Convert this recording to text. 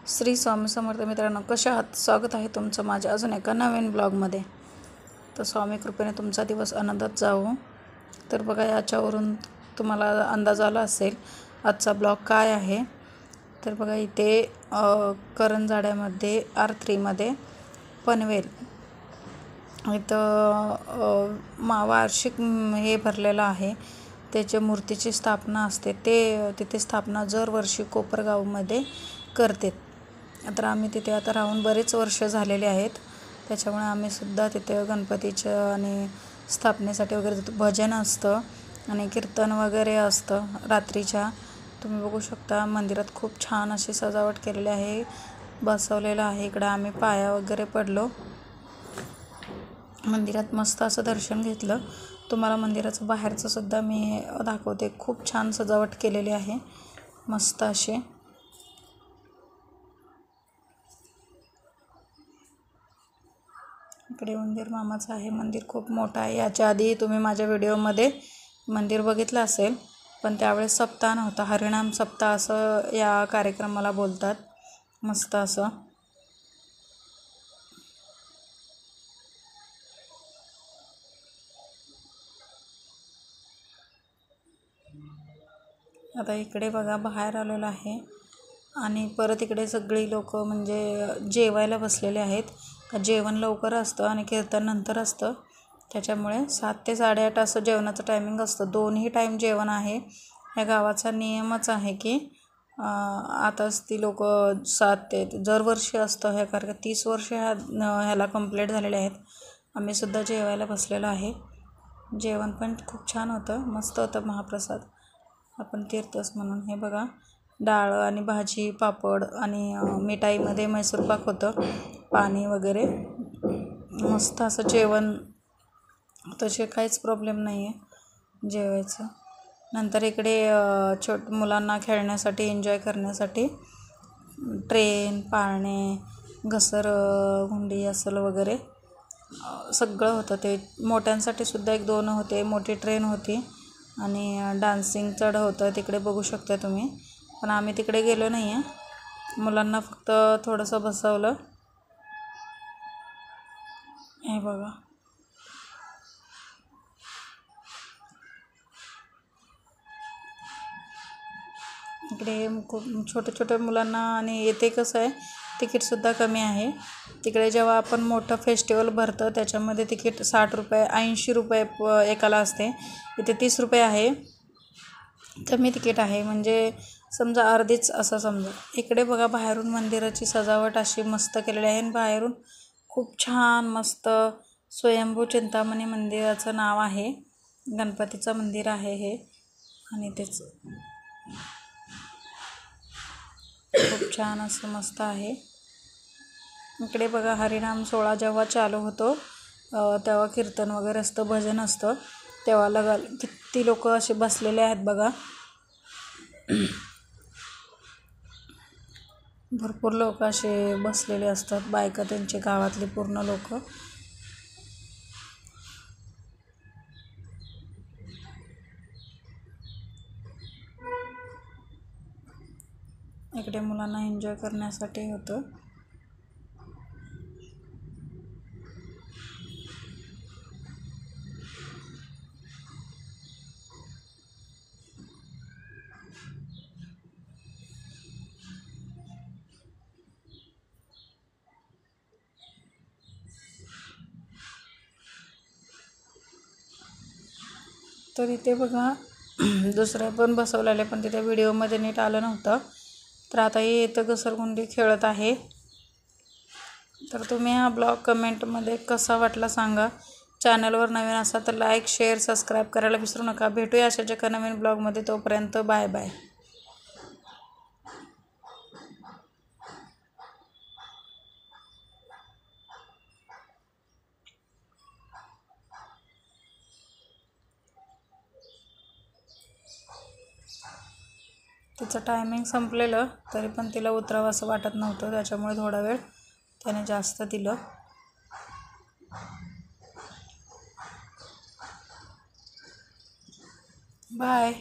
श्री स्वामी समर्थ मित्रांनो, कशा आहात? स्वागत आहे तुमचं माझ्या अजून एका नवीन ब्लॉगमध्ये. तर स्वामी कृपेने तुमचा दिवस आनंदात जावो. तर बघा, याच्यावरून तुम्हाला अंदाज आला असेल आजचा ब्लॉग काय आहे. तर बघा, इथे करंजाड्यामध्ये R3मध्ये पनवेल इथं वार्षिक हे भरलेलं आहे. त्याच्या मूर्तीची स्थापना असते. तिथे स्थापना दरवर्षी कोपरगावमध्ये करते. तर आम्ही तिथे आता राहून बरेच वर्ष झालेले आहेत. त्याच्यामुळे आम्ही सुद्धा तिथे गणपतीचं आणि स्थापनेसाठी वगैरे भजन असतं आणि कीर्तन वगैरे असतं रात्रीच्या. तुम्ही बघू शकता, मंदिरात खूप छान अशी सजावट केलेली आहे, बसवलेलं आहे. इकडे आम्ही पाया वगैरे पडलो. मंदिरात मस्त असं दर्शन घेतलं. तुम्हाला मंदिराचं बाहेरचं सुद्धा मी दाखवते. खूप छान सजावट केलेली आहे, मस्त अशी. इकडे मंदिर मामाचं आहे. मंदिर खूप मोठं आहे. याच्या आधी तुम्ही माझ्या व्हिडिओमध्ये मंदिर बघितलं असेल, पण त्यावेळेस सप्ताह नव्हता. हरिनाम सप्ताह असं या कार्यक्रमाला बोलतात. मस्त असं. आता इकडे बघा, बाहेर आलेलं आहे आणि परत इकडे सगळी लोक म्हणजे जेवायला बसलेले आहेत. जेवण लवकर असतं आणि कीर्तन नंतर असतं. त्याच्यामुळे 7 ते 8:30 असं जेवणाचं टायमिंग असतं. दोन्ही टाईम जेवण आहे. या गावाचा नियमच आहे की आताच ती लोक 7 ते दरवर्षी असतं हे कार्यक्रम. 30 वर्ष ह्याला कंप्लीट झालेले आहेत. आम्ही सुद्धा जेवायला बसलेलो आहे. जेवण पण खूप छान होतं, मस्त होतं महाप्रसाद. आपण तीर्थच म्हणून. हे बघा, डाळ आणि भाजी, पापड आणि मिठाईमध्ये मैसूरपाक होतं, पाणी वगैरे. मस्त असं जेवण. तसे काहीच प्रॉब्लेम नाही आहे जेवायचं. नंतर इकडे मुलांना खेळण्यासाठी, एन्जॉय करण्यासाठी ट्रेन, पाळणे, घसरगुंडी असेल वगैरे सगळं होतं. ते मोठ्यांसाठी सुद्धा 1-2 होते. मोठी ट्रेन होती आणि डान्सिंग चढ होतं. तिकडे बघू शकता तुम्ही. पण आम्ही तिकडे गेलो नाही आहे. मुलांना फक्त थोडंसं बसवलं. हे बघा, इकडे खूप छोट्या मुलांना. आणि येथे कसं आहे, तिकीटसुद्धा कमी आहे. तिकडे जेव्हा आपण मोठं फेस्टिवल भरतं त्याच्यामध्ये तिकीट 60 रुपये, 80 रुपये एकाला असते. इथे 30 रुपये आहे. कमी तिकीट आहे, म्हणजे समजा अर्धीच असं समजा. इकडे बघा, बाहेरून मंदिराची सजावट अशी मस्त केलेली आहे. आणि बाहेरून खूप छान मस्त स्वयंभू चिंतामणी मंदिराचं नाव आहे. गणपतीचं मंदिर आहे हे. आणि तेच खूप छान असं मस्त आहे. इकडे बघा, हरिनाम सोहळा जेव्हा चालू होतो तेव्हा कीर्तन वगैरे असतं, भजन असतं. तेव्हा किती लोक असे बसलेले आहेत बघा. भरपूर लोक असे बसलेले असतात, बायका त्यांचे, गावातले पूर्ण लोक. इकडे मुलांना एन्जॉय करण्यासाठी होतं. तर इथे बघा, दुसरे पण बसवलेले, पण तिथे व्हिडिओमध्ये नीट आलं नव्हतं. तर आता हे इथं घसरगुंडी खेळत आहे. तर तुम्ही हा ब्लॉग कमेंटमध्ये कसा वाटला सांगा. चॅनलवर नवीन असाल तर लाईक, शेअर, सबस्क्राईब करायला विसरू नका. भेटूया अशाच एका नवीन ब्लॉगमध्ये. तोपर्यंत बाय बाय. तिचं टायमिंग संपलेलं, तरी पण तिला उतरावं असं वाटत नव्हतं. त्याच्यामुळे थोडा वेळ त्याने जास्त दिलं. बाय.